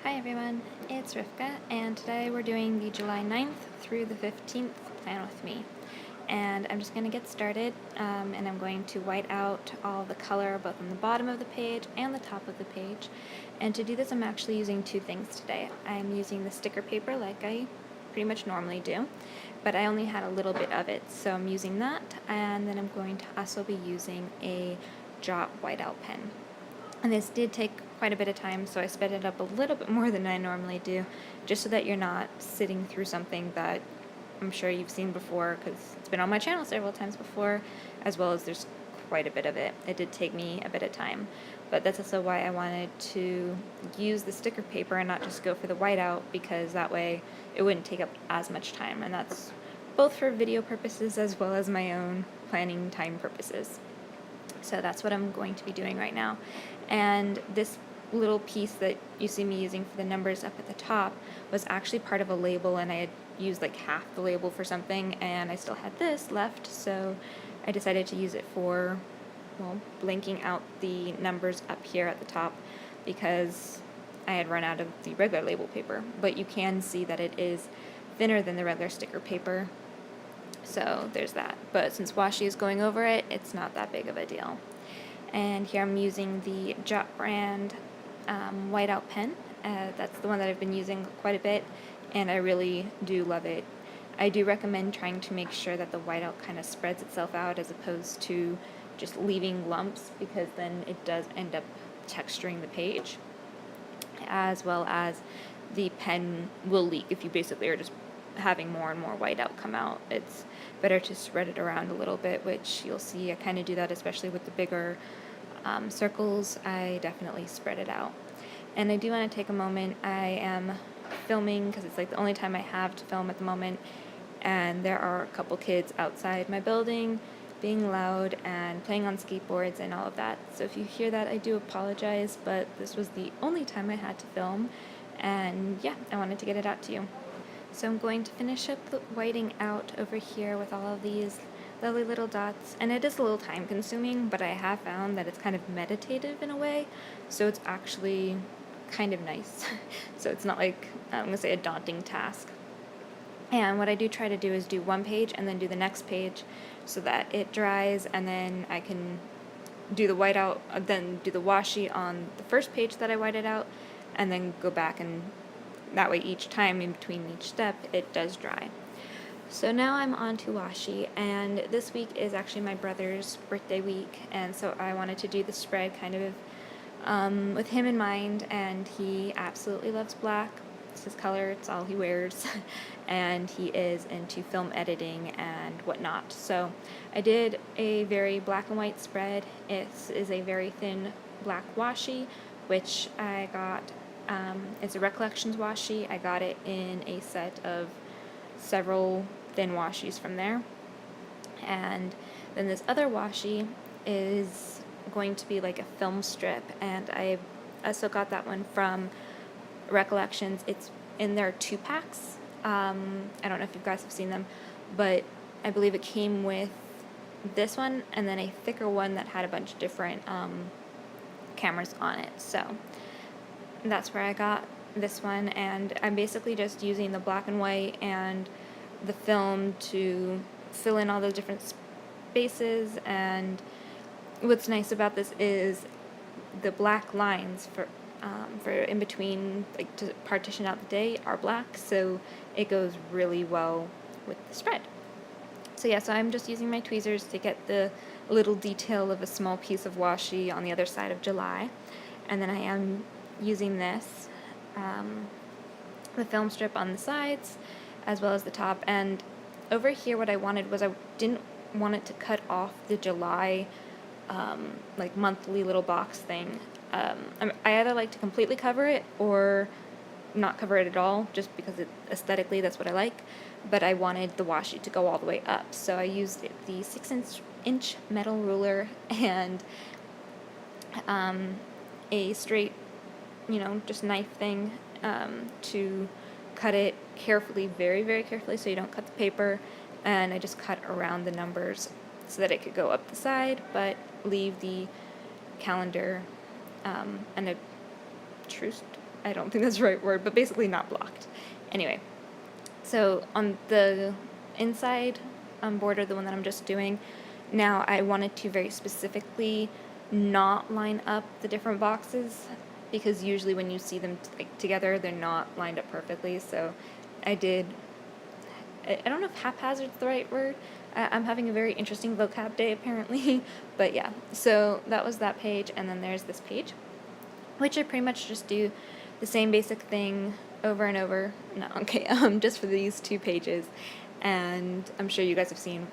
Hi everyone, it's Rivka, and today we're doing the July 9th through the 15th Plan With Me. And I'm just going to get started, and I'm going to white out all the color both on the bottom of the page and the top of the page. And to do this, I'm actually using two things today. I'm using the sticker paper like I pretty much normally do, but I only had a little bit of it, so I'm using that, and then I'm going to also be using a Jot whiteout pen. And this did take quite a bit of time, so I sped it up a little bit more than I normally do, just so that you're not sitting through something that I'm sure you've seen before, because it's been on my channel several times before, as well as there's quite a bit of it. It did take me a bit of time, but that's also why I wanted to use the sticker paper and not just go for the whiteout, because that way it wouldn't take up as much time, and that's both for video purposes as well as my own planning time purposes. So that's what I'm going to be doing right now. And this little piece that you see me using for the numbers up at the top was actually part of a label, and I had used like half the label for something, and I still had this left, so I decided to use it for, well, blinking out the numbers up here at the top, because I had run out of the regular label paper. But you can see that it is thinner than the regular sticker paper, so there's that. But since washi is going over it, it's not that big of a deal. And here I'm using the Jot brand whiteout pen. That's the one that I've been using quite a bit, and I really do love it. I do recommend trying to make sure that the whiteout kind of spreads itself out as opposed to just leaving lumps, because then it does end up texturing the page, as well as the pen will leak if you basically are just having more and more whiteout come out. It's better to spread it around a little bit, which you'll see I kind of do that, especially with the bigger circles. I definitely spread it out. And I do want to take a moment. I am filming because it's like the only time I have to film at the moment, and there are a couple kids outside my building being loud and playing on skateboards and all of that. So if you hear that, I do apologize, but this was the only time I had to film, and yeah, I wanted to get it out to you. So I'm going to finish up the whiting out over here with all of these lovely little dots, and it is a little time consuming, but I have found that it's kind of meditative in a way, so it's actually kind of nice. So it's not like, I'm going to say, a daunting task. And what I do try to do is do one page and then do the next page so that it dries, and then I can do the whiteout, then do the washi on the first page that I whited out, and then go back, and that way each time in between each step it does dry. So now I'm on to washi, and this week is actually my brother's birthday week, and so I wanted to do the spread kind of with him in mind, and he absolutely loves black. It's his color, it's all he wears, and he is into film editing and whatnot. So I did a very black and white spread. It is a very thin black washi, which I got, it's a Recollections washi. I got it in a set of several thin washis from there. And then this other washi is going to be like a film strip, and I also got that one from Recollections. It's in their 2-packs. I don't know if you guys have seen them, but I believe it came with this one and then a thicker one that had a bunch of different cameras on it. So that's where I got this one, and I'm basically just using the black and white and the film to fill in all the different spaces. And what's nice about this is the black lines for in between, like to partition out the day, are black, so it goes really well with the spread. So yeah, so I'm just using my tweezers to get the little detail of a small piece of washi on the other side of July, and then I am using this, the film strip on the sides as well as the top. And over here what I wanted was, I didn't want it to cut off the July like monthly little box thing. I either like to completely cover it or not cover it at all, just because aesthetically that's what I like, but I wanted the washi to go all the way up. So I used the 6-inch metal ruler and a straight, just knife thing to cut it carefully, very, very carefully, so you don't cut the paper. And I just cut around the numbers so that it could go up the side, but leave the calendar and a truce, I don't think that's the right word, but basically not blocked. Anyway, so on the inside border, the one that I'm just doing, now I wanted to very specifically not line up the different boxes, because usually when you see them like together, they're not lined up perfectly. So I don't know if haphazard's the right word. I'm having a very interesting vocab day apparently, but yeah. So that was that page, and then there's this page, which I pretty much just do the same basic thing over and over. No, okay, just for these 2 pages. And I'm sure you guys have seen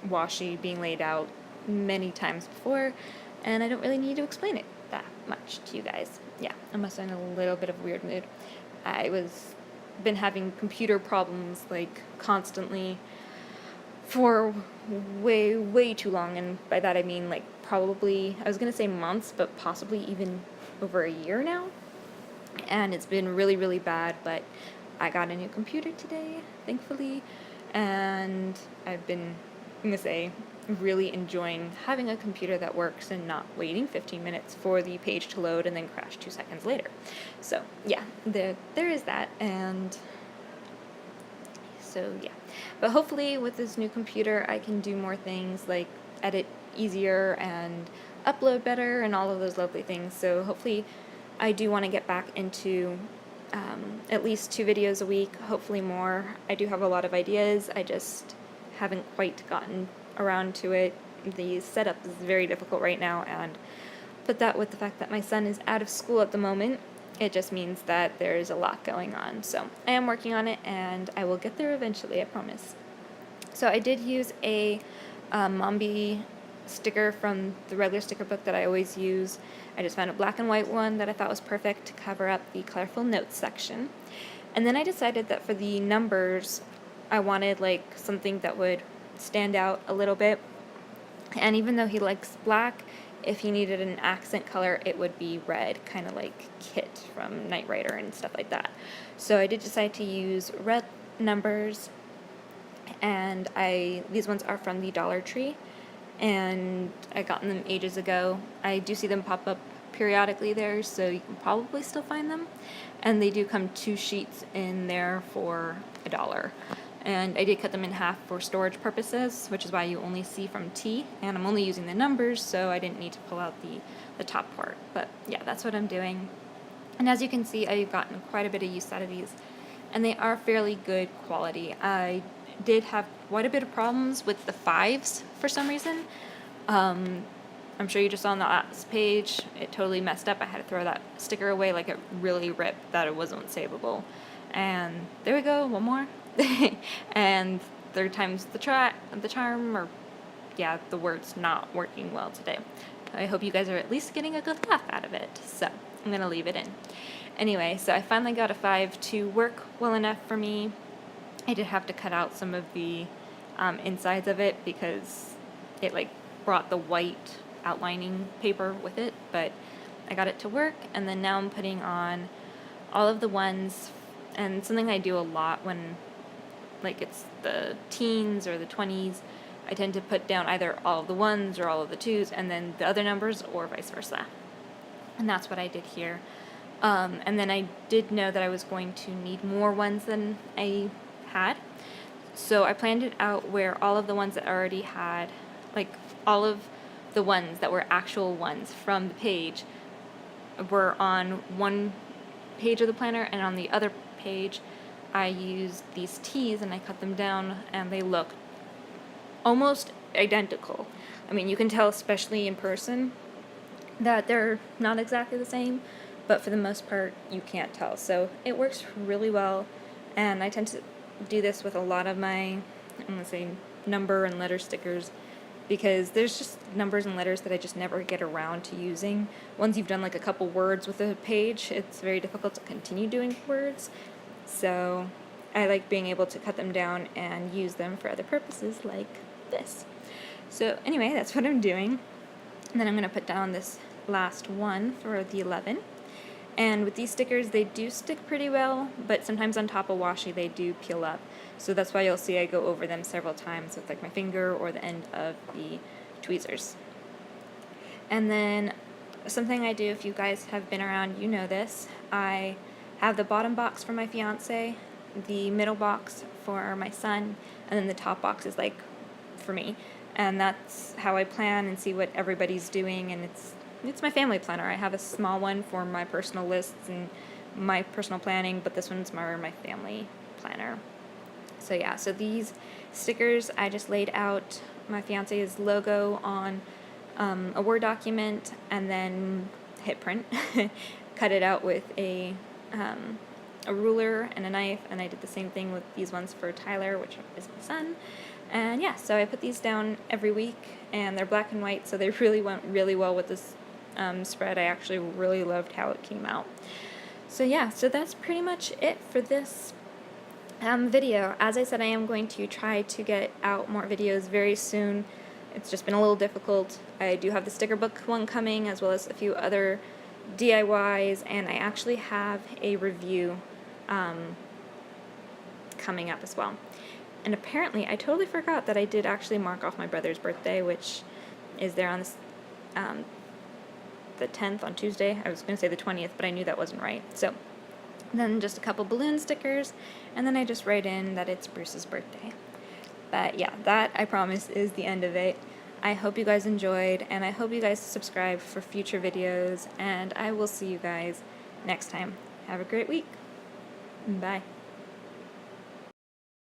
washi being laid out many times before, and I don't really need to explain it that much to you guys. Yeah, I must have been in a little bit of a weird mood. Been having computer problems like constantly for way too long, and by that I mean like probably, I was gonna say months, but possibly even over a year now. And it's been really bad, but I got a new computer today, thankfully, and I'm gonna say, really enjoying having a computer that works and not waiting 15 minutes for the page to load and then crash 2 seconds later. So yeah, there is that. And so yeah, but hopefully with this new computer I can do more things like edit easier and upload better and all of those lovely things. So hopefully I do want to get back into at least 2 videos a week, hopefully more. I do have a lot of ideas, I just haven't quite gotten around to it. The setup is very difficult right now, and put that with the fact that my son is out of school at the moment, it just means that there's a lot going on. So I am working on it, and I will get there eventually, I promise. So I did use a Mombi sticker from the regular sticker book that I always use. I just found a black and white one that I thought was perfect to cover up the colorful notes section. And then I decided that for the numbers, I wanted like something that would stand out a little bit. And even though he likes black, if he needed an accent color, it would be red, kind of like Kit from Knight Rider and stuff like that. So I did decide to use red numbers, and these ones are from the Dollar Tree, and I got them ages ago. I do see them pop up periodically there, so you can probably still find them. And they do come 2 sheets in there for $1. And I did cut them in half for storage purposes, which is why you only see from T, and I'm only using the numbers, so I didn't need to pull out the top part. But yeah, that's what I'm doing. And as you can see, I've gotten quite a bit of use out of these, and they are fairly good quality. I did have quite a bit of problems with the 5s for some reason. I'm sure you just saw on the last page, it totally messed up. I had to throw that sticker away, like it really ripped, that it wasn't savable. And there we go, one more. And 3rd time's the charm, or yeah, the word's not working well today. I hope you guys are at least getting a good laugh out of it, so I'm gonna leave it in. Anyway, so I finally got a 5 to work well enough for me. I did have to cut out some of the insides of it because it like brought the white outlining paper with it, but I got it to work. And then now I'm putting on all of the ones, and something I do a lot when like it's the teens or the 20s, I tend to put down either all of the 1s or all of the 2s and then the other numbers, or vice versa. And that's what I did here. And then I did know that I was going to need more 1s than I had, so I planned it out where all of the ones that I already had, like all of the ones that were actual ones from the page, were on one page of the planner, and on the other page I used these T's and I cut them down, and they look almost identical. I mean, you can tell, especially in person, that they're not exactly the same, but for the most part you can't tell. So it works really well, and I tend to do this with a lot of my, I'm going to say, number and letter stickers, because there's just numbers and letters that I just never get around to using. Once you've done like a couple words with a page, it's very difficult to continue doing words. So I like being able to cut them down and use them for other purposes like this. So anyway, that's what I'm doing. And then I'm going to put down this last one for the 11. And with these stickers, they do stick pretty well, but sometimes on top of washi they do peel up. So that's why you'll see I go over them several times with like my finger or the end of the tweezers. And then something I do, if you guys have been around, you know this, I have the bottom box for my fiance, the middle box for my son, and then the top box is like for me. And that's how I plan and see what everybody's doing, and it's my family planner. I have a small one for my personal lists and my personal planning, but this one's more my family planner. So yeah, so these stickers, I just laid out my fiance's logo on a Word document and then hit print, cut it out with a ruler and a knife, and I did the same thing with these ones for Tyler, which is my son. And yeah, so I put these down every week, and they're black and white, so they really went really well with this spread. I actually really loved how it came out. So yeah, so that's pretty much it for this video. As I said, I am going to try to get out more videos very soon. It's just been a little difficult. I do have the sticker book one coming, as well as a few other DIYs, and I actually have a review coming up as well. And apparently, I totally forgot that I did actually mark off my brother's birthday, which is there on the 10th on Tuesday. I was going to say the 20th, but I knew that wasn't right. So then just a couple balloon stickers, and then I just write in that it's Bruce's birthday. But yeah, that, I promise, is the end of it. I hope you guys enjoyed, and I hope you guys subscribe for future videos, and I will see you guys next time. Have a great week. Bye.